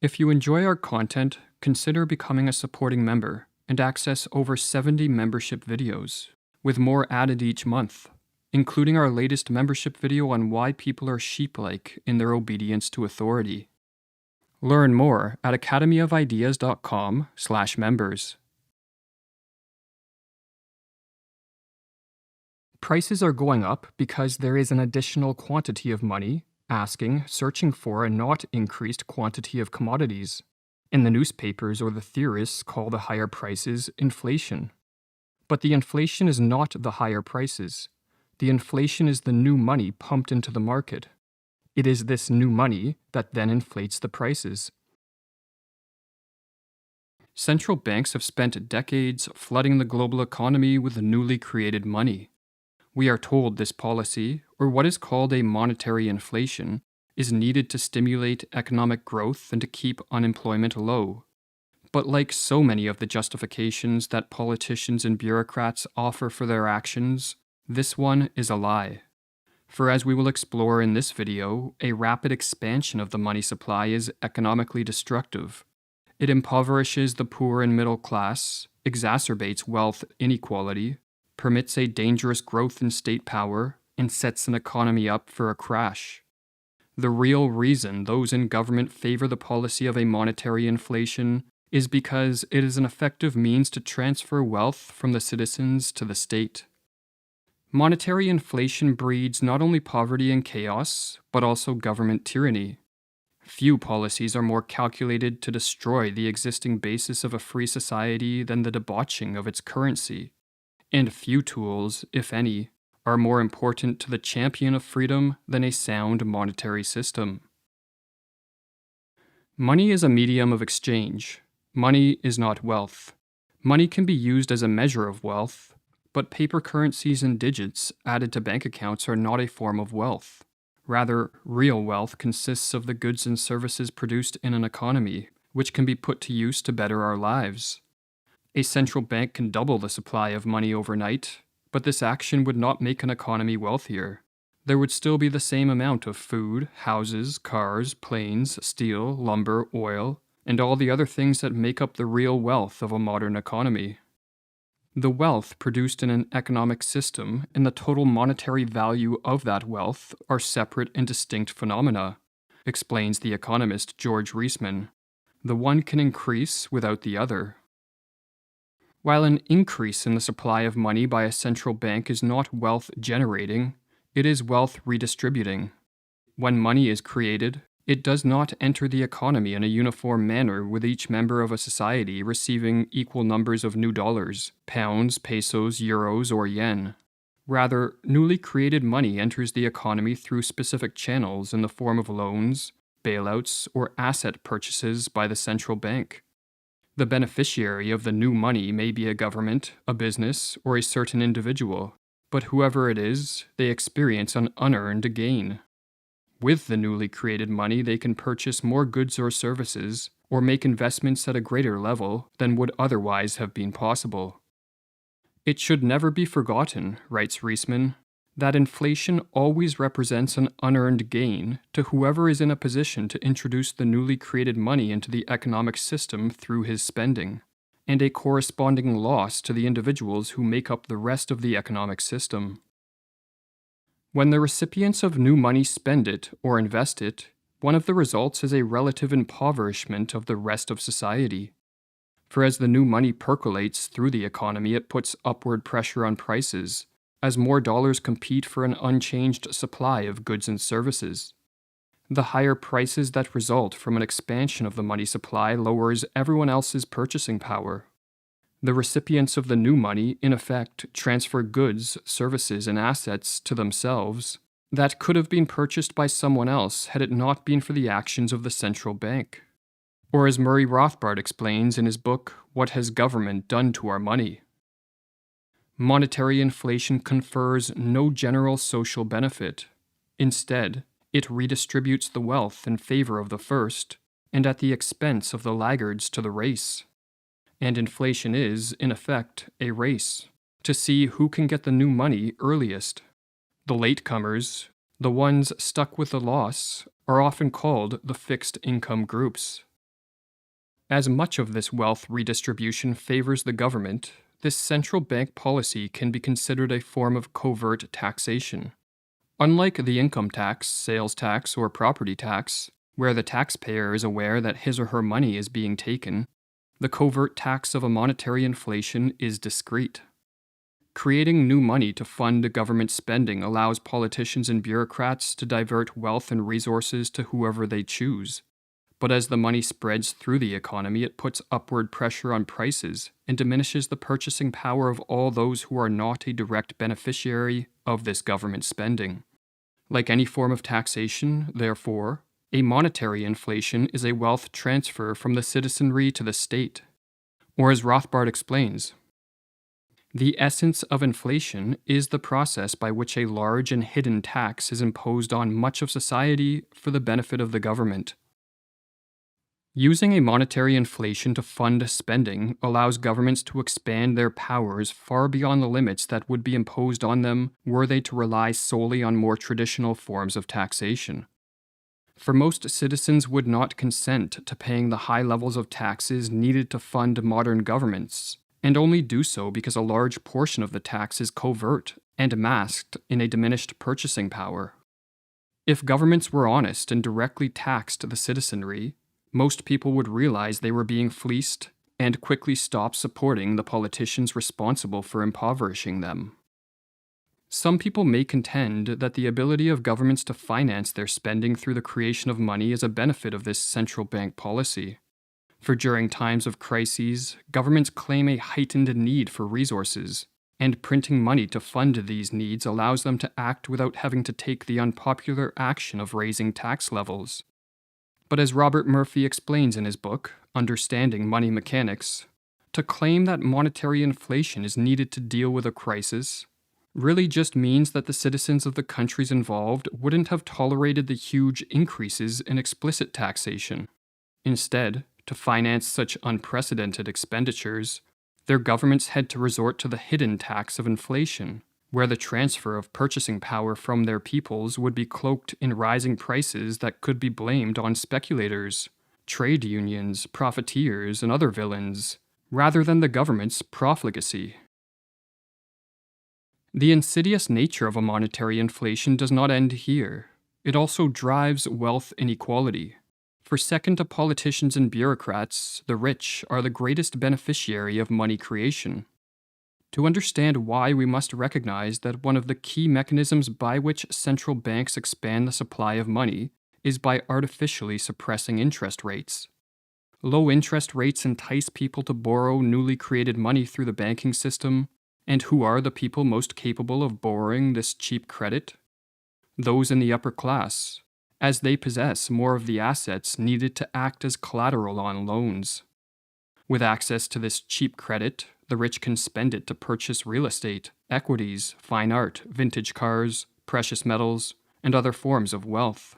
If you enjoy our content, consider becoming a supporting member and access over 70 membership videos, with more added each month, including our latest membership video on why people are sheep-like in their obedience to authority. Learn more at academyofideas.com/members. Prices are going up because there is an additional quantity of money searching for a not increased quantity of commodities. And the newspapers or the theorists call the higher prices inflation. But the inflation is not the higher prices. The inflation is the new money pumped into the market. It is this new money that then inflates the prices. Central banks have spent decades flooding the global economy with newly created money. We are told this policy, or what is called a monetary inflation, is needed to stimulate economic growth and to keep unemployment low. But like so many of the justifications that politicians and bureaucrats offer for their actions, this one is a lie. For as we will explore in this video, a rapid expansion of the money supply is economically destructive. It impoverishes the poor and middle class, exacerbates wealth inequality, permits a dangerous growth in state power, and sets an economy up for a crash. The real reason those in government favor the policy of a monetary inflation is because it is an effective means to transfer wealth from the citizens to the state. Monetary inflation breeds not only poverty and chaos, but also government tyranny. Few policies are more calculated to destroy the existing basis of a free society than the debauching of its currency. And few tools, if any, are more important to the champion of freedom than a sound monetary system. Money is a medium of exchange. Money is not wealth. Money can be used as a measure of wealth, but paper currencies and digits added to bank accounts are not a form of wealth. Rather, real wealth consists of the goods and services produced in an economy, which can be put to use to better our lives. A central bank can double the supply of money overnight, but this action would not make an economy wealthier. There would still be the same amount of food, houses, cars, planes, steel, lumber, oil, and all the other things that make up the real wealth of a modern economy. The wealth produced in an economic system and the total monetary value of that wealth are separate and distinct phenomena, explains the economist George Reisman. The one can increase without the other. While an increase in the supply of money by a central bank is not wealth generating, it is wealth redistributing. When money is created, it does not enter the economy in a uniform manner with each member of a society receiving equal numbers of new dollars, pounds, pesos, euros, or yen. Rather, newly created money enters the economy through specific channels in the form of loans, bailouts, or asset purchases by the central bank. The beneficiary of the new money may be a government, a business, or a certain individual, but whoever it is, they experience an unearned gain. With the newly created money, they can purchase more goods or services, or make investments at a greater level than would otherwise have been possible. It should never be forgotten, writes Reisman, that inflation always represents an unearned gain to whoever is in a position to introduce the newly created money into the economic system through his spending, and a corresponding loss to the individuals who make up the rest of the economic system. When the recipients of new money spend it or invest it, one of the results is a relative impoverishment of the rest of society. For as the new money percolates through the economy, it puts upward pressure on prices, as more dollars compete for an unchanged supply of goods and services. The higher prices that result from an expansion of the money supply lowers everyone else's purchasing power. The recipients of the new money, in effect, transfer goods, services, and assets to themselves that could have been purchased by someone else had it not been for the actions of the central bank. Or as Murray Rothbard explains in his book, What Has Government Done to Our Money? Monetary inflation confers no general social benefit. Instead, it redistributes the wealth in favor of the first, and at the expense of the laggards to the race. And inflation is, in effect, a race, to see who can get the new money earliest. The latecomers, the ones stuck with the loss, are often called the fixed income groups. As much of this wealth redistribution favors the government, this central bank policy can be considered a form of covert taxation. Unlike the income tax, sales tax, or property tax, where the taxpayer is aware that his or her money is being taken, the covert tax of a monetary inflation is discreet. Creating new money to fund government spending allows politicians and bureaucrats to divert wealth and resources to whoever they choose. But as the money spreads through the economy, it puts upward pressure on prices and diminishes the purchasing power of all those who are not a direct beneficiary of this government spending. Like any form of taxation, therefore, a monetary inflation is a wealth transfer from the citizenry to the state. Or as Rothbard explains, the essence of inflation is the process by which a large and hidden tax is imposed on much of society for the benefit of the government. Using a monetary inflation to fund spending allows governments to expand their powers far beyond the limits that would be imposed on them were they to rely solely on more traditional forms of taxation. For most citizens would not consent to paying the high levels of taxes needed to fund modern governments, and only do so because a large portion of the tax is covert and masked in a diminished purchasing power. If governments were honest and directly taxed the citizenry, most people would realize they were being fleeced and quickly stop supporting the politicians responsible for impoverishing them. Some people may contend that the ability of governments to finance their spending through the creation of money is a benefit of this central bank policy. For during times of crises, governments claim a heightened need for resources, and printing money to fund these needs allows them to act without having to take the unpopular action of raising tax levels. But as Robert Murphy explains in his book, Understanding Money Mechanics, to claim that monetary inflation is needed to deal with a crisis really just means that the citizens of the countries involved wouldn't have tolerated the huge increases in explicit taxation. Instead, to finance such unprecedented expenditures, their governments had to resort to the hidden tax of inflation, where the transfer of purchasing power from their peoples would be cloaked in rising prices that could be blamed on speculators, trade unions, profiteers, and other villains, rather than the government's profligacy. The insidious nature of a monetary inflation does not end here. It also drives wealth inequality. For second to politicians and bureaucrats, the rich are the greatest beneficiary of money creation. To understand why, we must recognize that one of the key mechanisms by which central banks expand the supply of money is by artificially suppressing interest rates. Low interest rates entice people to borrow newly created money through the banking system, and who are the people most capable of borrowing this cheap credit? Those in the upper class, as they possess more of the assets needed to act as collateral on loans. With access to this cheap credit, the rich can spend it to purchase real estate, equities, fine art, vintage cars, precious metals, and other forms of wealth.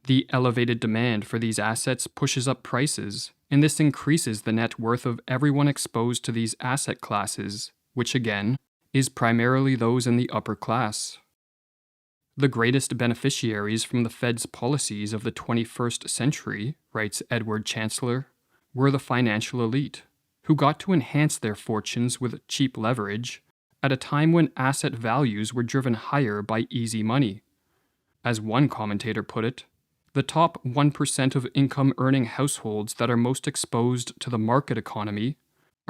The elevated demand for these assets pushes up prices, and this increases the net worth of everyone exposed to these asset classes, which again, is primarily those in the upper class. The greatest beneficiaries from the Fed's policies of the 21st century, writes Edward Chancellor, were the financial elite, who got to enhance their fortunes with cheap leverage at a time when asset values were driven higher by easy money. As one commentator put it, the top 1% of income-earning households that are most exposed to the market economy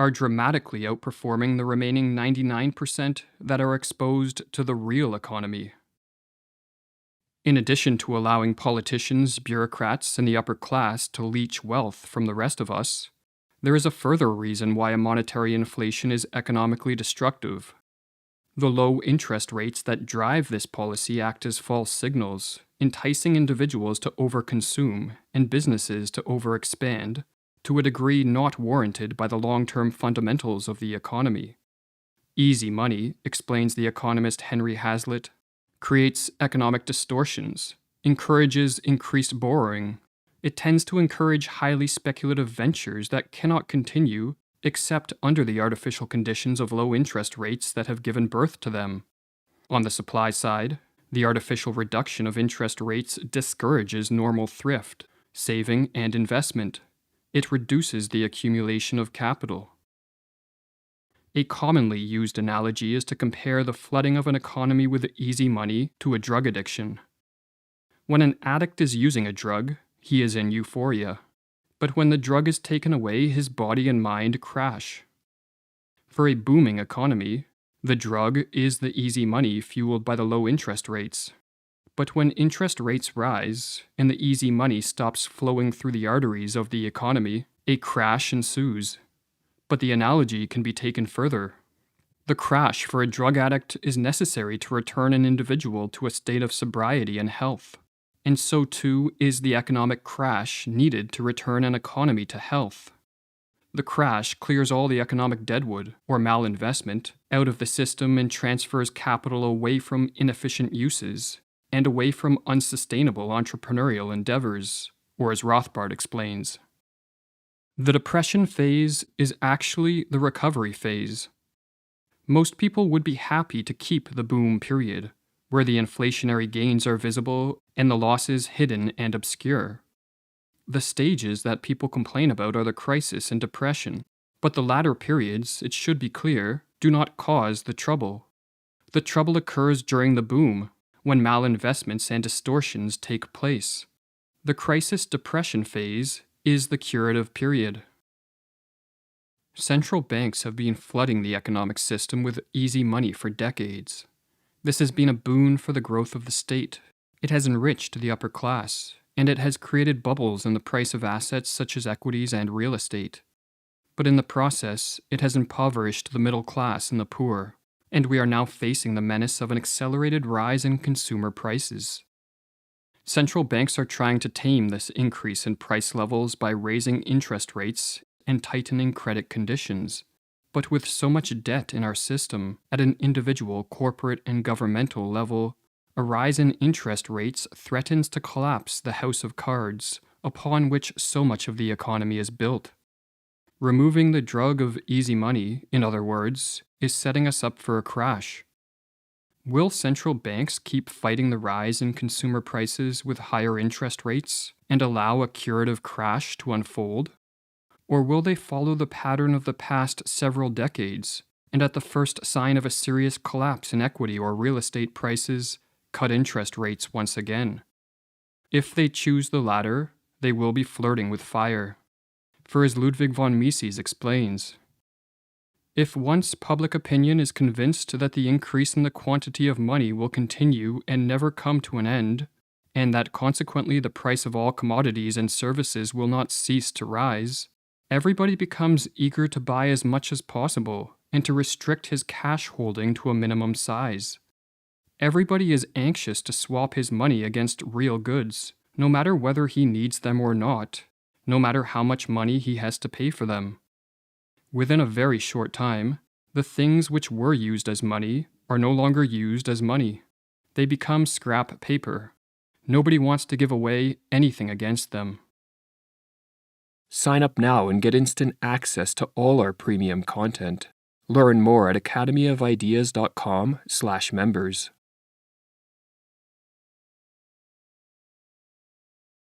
are dramatically outperforming the remaining 99% that are exposed to the real economy. In addition to allowing politicians, bureaucrats, and the upper class to leech wealth from the rest of us, there is a further reason why a monetary inflation is economically destructive. The low interest rates that drive this policy act as false signals, enticing individuals to overconsume and businesses to overexpand to a degree not warranted by the long-term fundamentals of the economy. Easy money, explains the economist Henry Hazlitt, creates economic distortions, encourages increased borrowing. It tends to encourage highly speculative ventures that cannot continue except under the artificial conditions of low interest rates that have given birth to them. On the supply side, the artificial reduction of interest rates discourages normal thrift, saving, and investment. It reduces the accumulation of capital. A commonly used analogy is to compare the flooding of an economy with easy money to a drug addiction. When an addict is using a drug, he is in euphoria. But when the drug is taken away, his body and mind crash. For a booming economy, the drug is the easy money fueled by the low interest rates. But when interest rates rise and the easy money stops flowing through the arteries of the economy, a crash ensues. But the analogy can be taken further. The crash for a drug addict is necessary to return an individual to a state of sobriety and health. And so too is the economic crash needed to return an economy to health. The crash clears all the economic deadwood, or malinvestment, out of the system and transfers capital away from inefficient uses and away from unsustainable entrepreneurial endeavors, or as Rothbard explains. The depression phase is actually the recovery phase. Most people would be happy to keep the boom period, where the inflationary gains are visible and the losses hidden and obscure. The stages that people complain about are the crisis and depression, but the latter periods, it should be clear, do not cause the trouble. The trouble occurs during the boom, when malinvestments and distortions take place. The crisis-depression phase is the curative period. Central banks have been flooding the economic system with easy money for decades. This has been a boon for the growth of the state. It has enriched the upper class, and it has created bubbles in the price of assets such as equities and real estate. But in the process, it has impoverished the middle class and the poor, and we are now facing the menace of an accelerated rise in consumer prices. Central banks are trying to tame this increase in price levels by raising interest rates and tightening credit conditions. But with so much debt in our system, at an individual, corporate, and governmental level, a rise in interest rates threatens to collapse the house of cards upon which so much of the economy is built. Removing the drug of easy money, in other words, is setting us up for a crash. Will central banks keep fighting the rise in consumer prices with higher interest rates and allow a curative crash to unfold? Or will they follow the pattern of the past several decades and at the first sign of a serious collapse in equity or real estate prices, cut interest rates once again? If they choose the latter, they will be flirting with fire. For as Ludwig von Mises explains, if once public opinion is convinced that the increase in the quantity of money will continue and never come to an end, and that consequently the price of all commodities and services will not cease to rise, everybody becomes eager to buy as much as possible and to restrict his cash holding to a minimum size. Everybody is anxious to swap his money against real goods, no matter whether he needs them or not, no matter how much money he has to pay for them. Within a very short time, the things which were used as money are no longer used as money. They become scrap paper. Nobody wants to give away anything against them. Sign up now and get instant access to all our premium content. Learn more at academyofideas.com/members.